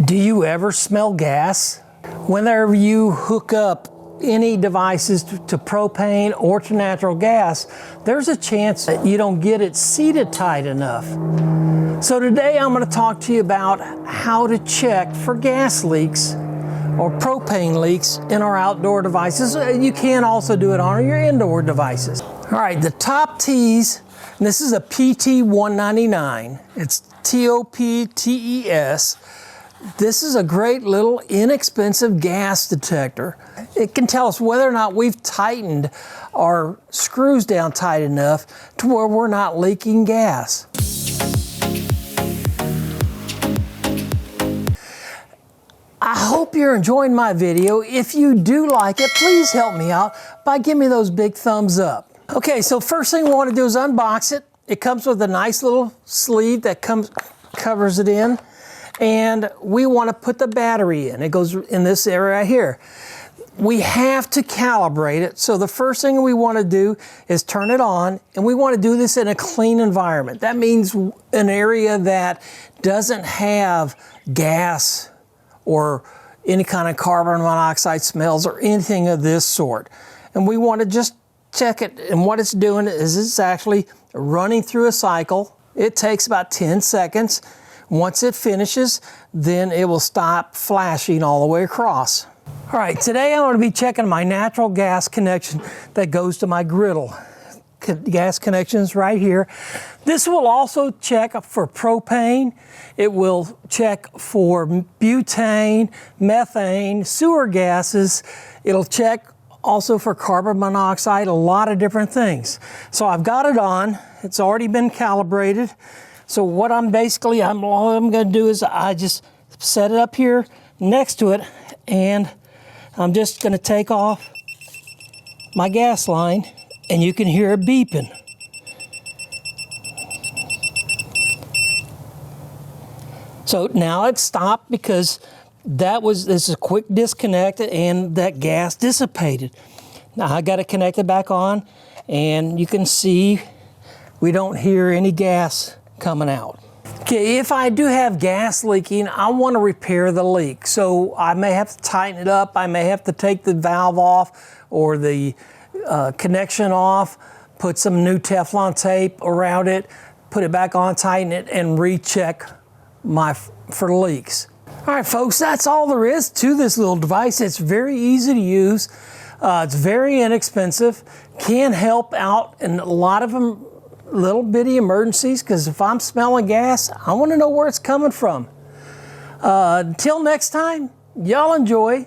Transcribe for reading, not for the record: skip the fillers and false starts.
Do you ever smell gas? Whenever you hook up any devices to propane or to natural gas, there's a chance that you don't get it seated tight enough. So today I'm going to talk to you about how to check for gas leaks or propane leaks in our outdoor devices. You can also do it on your indoor devices. All right, the TopTES, and this is a PT199. It's TOPTES. This is a great little inexpensive gas detector. It can tell us whether or not we've tightened our screws down tight enough to where we're not leaking gas. I hope you're enjoying my video. If you do like it, please help me out by giving me those big thumbs up. Okay, so first thing we want to do is unbox it. It comes with a nice little sleeve that covers it in. And we want to put the battery in. It goes in this area right here. We have to calibrate it. So the first thing we want to do is turn it on, and we want to do this in a clean environment. That means an area that doesn't have gas or any kind of carbon monoxide smells or anything of this sort. And we want to just check it, and what it's doing is it's actually running through a cycle. It takes about 10 seconds. Once it finishes, then it will stop flashing all the way across. All right, today I'm going to be checking my natural gas connection that goes to my griddle. Gas connections right here. This will also check for propane. It will check for butane, methane, sewer gases. It'll check also for carbon monoxide, a lot of different things. So I've got it on. It's already been calibrated. So what all I'm going to do is I just set it up here next to it, and I'm just going to take off my gas line, and you can hear it beeping. So now it's stopped because this is a quick disconnect and that gas dissipated. Now I got it connected back on, and you can see we don't hear any gas coming out. Okay, if I do have gas leaking, I want to repair the leak. So I may have to tighten it up. I may have to take the valve off or the connection off, put some new Teflon tape around it, put it back on, tighten it, and recheck for leaks. All right, folks, that's all there is to this little device. It's very easy to use. It's very inexpensive. Can help out in a lot of them little bitty emergencies, because if I'm smelling gas, I want to know where it's coming from. Until next time, y'all enjoy.